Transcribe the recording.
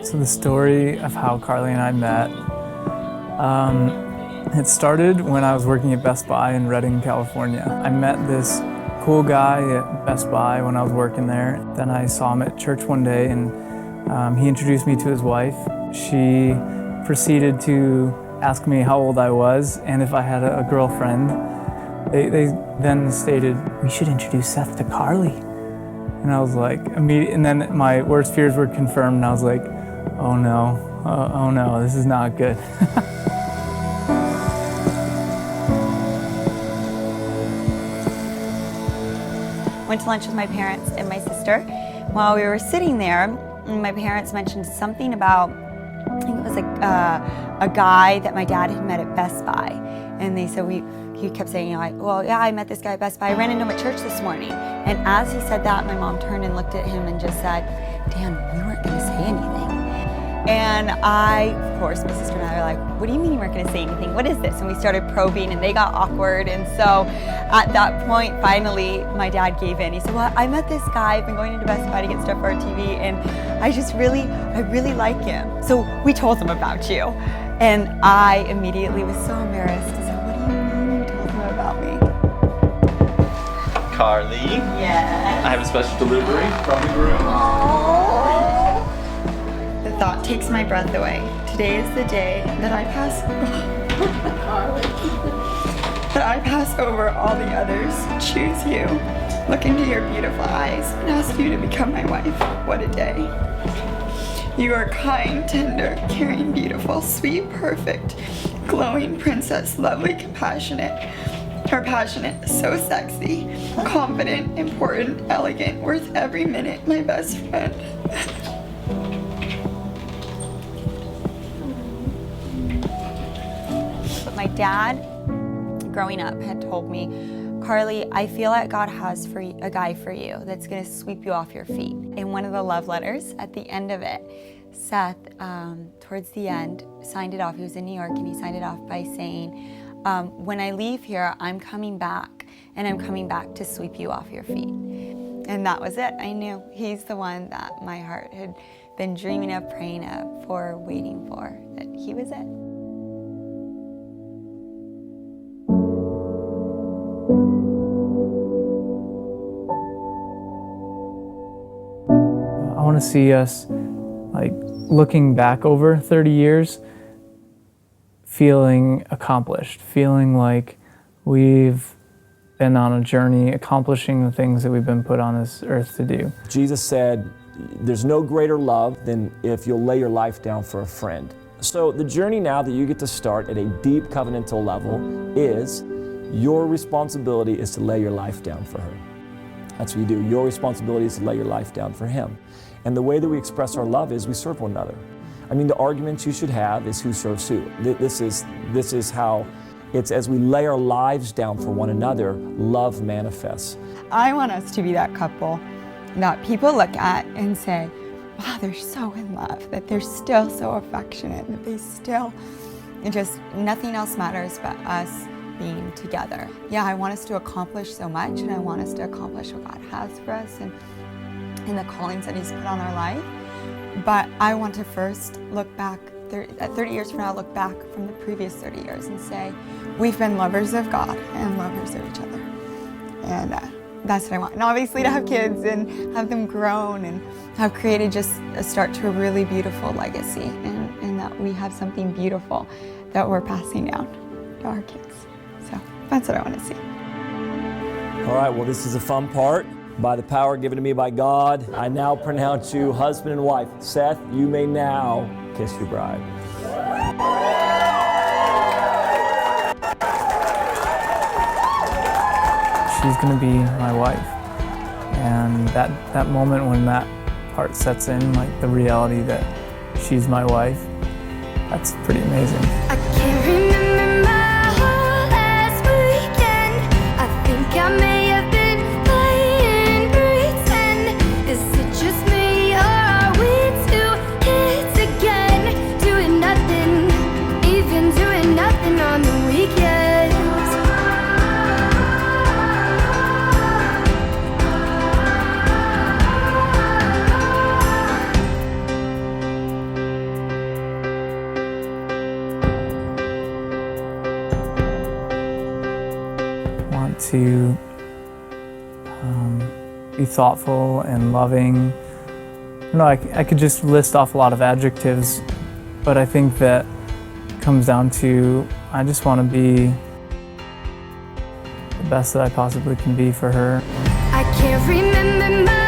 So the story of how Carly and I met, it started when I was working at Best Buy in Redding, California. I met this cool guy at Best Buy when I was working there. Then I saw him at church one day, and he introduced me to his wife. She proceeded to ask me how old I was and if I had a girlfriend. They then stated, "We should introduce Seth to Carly." And I was like, and then my worst fears were confirmed, and I was like, oh no, this is not good. Went to lunch with my parents and my sister. While we were sitting there, my parents mentioned something about, I think it was like a guy that my dad had met at Best Buy. And they said, he kept saying, well, yeah, I met this guy at Best Buy. I ran into him at church this morning. And as he said that, my mom turned and looked at him and just said, Dan, we weren't gonna say anything. And of course, my sister and I were like, what do you mean you weren't gonna say anything? What is this? And we started probing, and they got awkward. And so at that point, finally, my dad gave in. He said, well, I met this guy. I've been going into Best Buy to get stuff for our TV, and I really like him. So we told him about you. And I immediately was so embarrassed. I said, what do you mean you told him about me? Carly. Yeah. I have a special delivery from the groom. The thought takes my breath away. Today is the day that I pass over all the others, choose you, look into your beautiful eyes, and ask you to become my wife. What a day. You are kind, tender, caring, beautiful, sweet, perfect, glowing princess, lovely, compassionate, so sexy, confident, important, elegant, worth every minute, my best friend. But my dad, growing up, had told me, Carly, I feel like God has a guy for you that's going to sweep you off your feet. In one of the love letters, at the end of it, Seth, towards the end, signed it off. He was in New York, and he signed it off by saying, when I leave here, I'm coming back, and I'm coming back to sweep you off your feet. And that was it. I knew he's the one that my heart had been dreaming of, praying of, for, waiting for, that he was it. I want to see us, like, looking back over 30 years, feeling accomplished, feeling like we've been on a journey, accomplishing the things that we've been put on this earth to do. Jesus said, there's no greater love than if you'll lay your life down for a friend. So the journey now that you get to start at a deep covenantal level is your responsibility is to lay your life down for her. That's what you do. Your responsibility is to lay your life down for him. And the way that we express our love is we serve one another. I mean, the arguments you should have is who serves who. This is how it's as we lay our lives down for one another, love manifests. I want us to be that couple that people look at and say, wow, they're so in love, that they're still so affectionate, that they still, nothing else matters but us being together. Yeah, I want us to accomplish so much, and I want us to accomplish what God has for us and the callings that he's put on our life. But I want to first look back, 30 years from now, look back from the previous 30 years and say, we've been lovers of God and lovers of each other. And that's what I want. And obviously to have kids and have them grown and have created just a start to a really beautiful legacy, and that we have something beautiful that we're passing down to our kids. So that's what I want to see. All right, well, this is the fun part. By the power given to me by God, I now pronounce you husband and wife. Seth, you may now kiss your bride. She's going to be my wife. And that moment when that part sets in, like the reality that she's my wife, that's pretty amazing. I can't remember my whole last weekend. I think I may have been playing pretend. Is it just me, or are we two kids again? Doing nothing, even doing nothing on the weekends. want to be thoughtful and loving. I could just list off a lot of adjectives, but I think that comes down to I just want to be the best that I possibly can be for her. I can't remember my